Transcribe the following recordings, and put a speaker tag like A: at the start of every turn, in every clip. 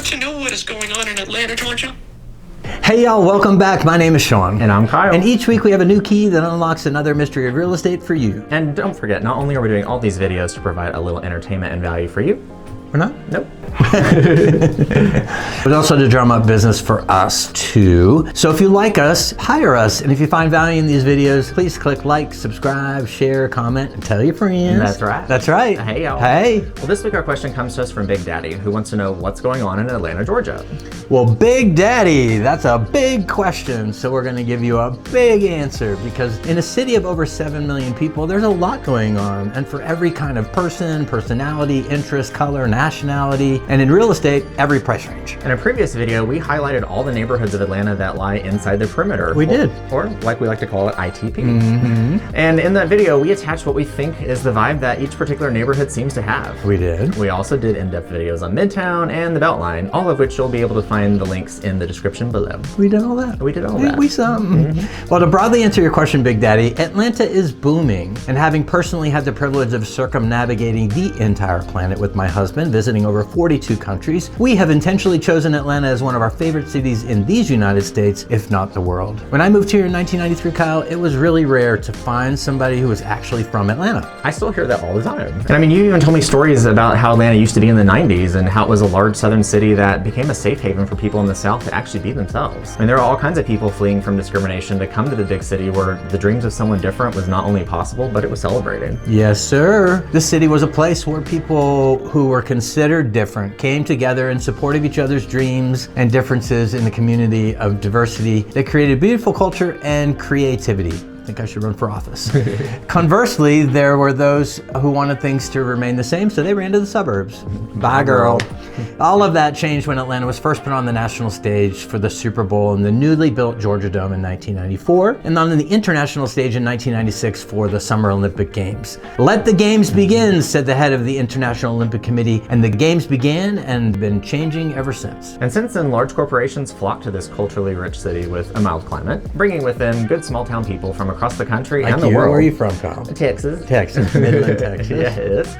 A: to know what is going on in Atlanta, Georgia?
B: Hey y'all, welcome back. My name is Shawn.
C: And I'm Kyle.
B: And each week we have a new key that unlocks another mystery of real estate for you.
C: And don't forget, not only are we doing all these videos to provide a little entertainment and value for you.
B: We're not?
C: Nope.
B: But also to drum up business for us too. So if you like us, hire us. And if you find value in these videos, please click like, subscribe, share, comment, and tell your friends.
C: That's right.
B: That's right.
C: Hey y'all.
B: Hey.
C: Well, this week our question comes to us from Big Daddy, who wants to know what's going on in Atlanta, Georgia.
B: Well, Big Daddy, that's a big question. So we're gonna give you a big answer, because in a city of over 7 million people, there's a lot going on. And for every kind of person, personality, interest, color, nationality, and in real estate, every price range.
C: In a previous video, we highlighted all the neighborhoods of Atlanta that lie inside the perimeter.
B: We did.
C: Or like we like to call it, ITP. And in that video, we attached what we think is the vibe that each particular neighborhood seems to have.
B: We did.
C: We also did in-depth videos on Midtown and the Beltline, all of which you'll be able to find the links in the description below.
B: We did all that.
C: We did all that.
B: We something. Well, to broadly answer your question, Big Daddy, Atlanta is booming. And having personally had the privilege of circumnavigating the entire planet with my husband, visiting over 42 countries, we have intentionally chosen Atlanta as one of our favorite cities in these United States, if not the world. When I moved here in 1993, Kyle, it was really rare to find somebody who was actually from Atlanta.
C: I still hear that all the time. And I mean, you even told me stories about how Atlanta used to be in the 90s and how it was a large southern city that became a safe haven for people in the South to actually be themselves. I mean, there are all kinds of people fleeing from discrimination to come to the big city where the dreams of someone different was not only possible, but it was celebrated.
B: Yes, sir. This city was a place where people who were considered different came together in support of each other's dreams and differences in the community of diversity that created beautiful culture and creativity. I think I should run for office. Conversely, there were those who wanted things to remain the same, so they ran to the suburbs. Bye, girl. All of that changed when Atlanta was first put on the national stage for the Super Bowl in the newly built Georgia Dome in 1994, and on the international stage in 1996 for the Summer Olympic Games. Let the games begin, said the head of the International Olympic Committee, and the games began and been changing ever since.
C: And since then, large corporations flocked to this culturally rich city with a mild climate, bringing with them good small town people from across the country and the world.
B: Where are you from, Kyle?
C: Texas.
B: Texas, Midland, Texas.
C: Yeah, it is.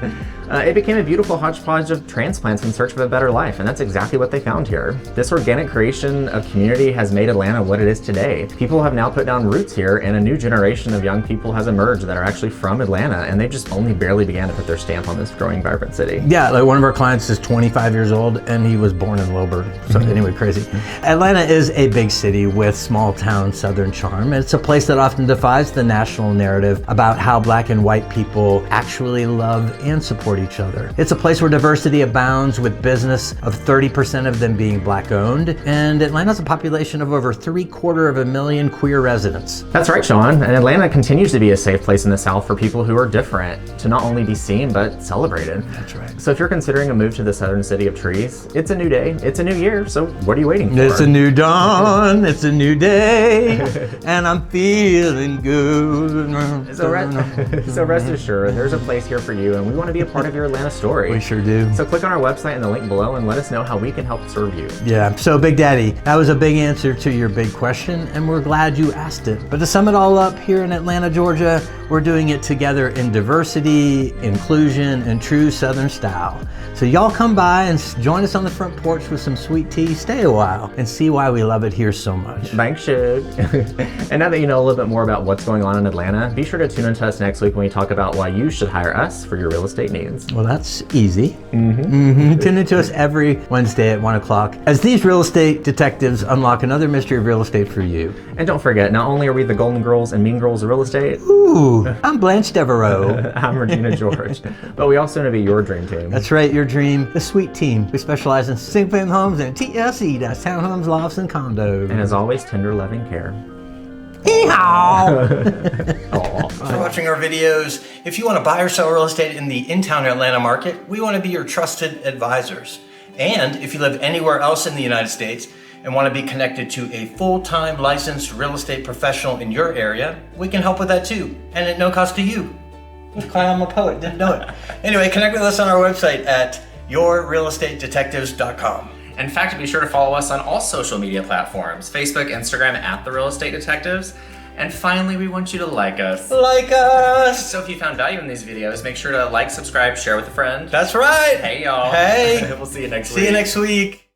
C: It became a beautiful hodgepodge of transplants in search of a better life, and that's exactly what they found here. This organic creation of community has made Atlanta what it is today. People have now put down roots here, and a new generation of young people has emerged that are actually from Atlanta, and they just only barely began to put their stamp on this growing, vibrant city.
B: Yeah, like one of our clients is 25 years old, and he was born in Lowburn. So anyway, crazy. Atlanta is a big city with small town southern charm. It's a place that often defies the national narrative about how black and white people actually love and support each other. It's a place where diversity abounds, with business of 30% of them being black owned, and Atlanta's a population of over 750,000 queer residents.
C: That's right, Shawn. And Atlanta continues to be a safe place in the South for people who are different, to not only be seen, but celebrated.
B: That's right.
C: So if you're considering a move to the southern city of trees, it's a new day, it's a new year, so what are you waiting for?
B: It's a new dawn, it's a new day, and I'm feeling good.
C: So rest assured, there's a place here for you, and we want to be a part of your Atlanta story.
B: We sure do.
C: So click on our website in the link below and let us know how we can help serve you.
B: Yeah, so Big Daddy, that was a big answer to your big question, and we're glad you asked it. But to sum it all up, here in Atlanta, Georgia, we're doing it together in diversity, inclusion, and true Southern style. So y'all come by and join us on the front porch with some sweet tea, stay a while, and see why we love it here so much.
C: Thanks, Shug. And now that you know a little bit more about what's going on in Atlanta, be sure to tune in to us next week when we talk about why you should hire us for your real estate needs.
B: Well, that's easy. Tune in to us every Wednesday at 1 o'clock as these real estate detectives unlock another mystery of real estate for you.
C: And don't forget, not only are we the Golden Girls and Mean Girls of real estate.
B: Ooh, I'm Blanche Devereaux.
C: I'm Regina George. But we also want to be your dream team.
B: That's right, your dream, the sweet team. We specialize in single-family homes and TLC, that's Townhomes, Lofts, and Condos.
C: And as always, tender, loving care.
B: For watching our videos. If you want to buy or sell real estate in the in-town Atlanta market, we want to be your trusted advisors. And if you live anywhere else in the United States and want to be connected to a full-time licensed real estate professional in your area, we can help with that too, and at no cost to you. I'm a poet, didn't know it. Anyway, connect with us on our website at yourrealestatedetectives.com.
D: In fact, be sure to follow us on all social media platforms, Facebook, Instagram, at The Real Estate Detectives. And finally, we want you to like us.
B: Like us!
D: So if you found value in these videos, make sure to like, subscribe, share with a friend.
B: That's right!
D: Hey, y'all.
B: Hey!
D: We'll see you next week.
B: See you next week.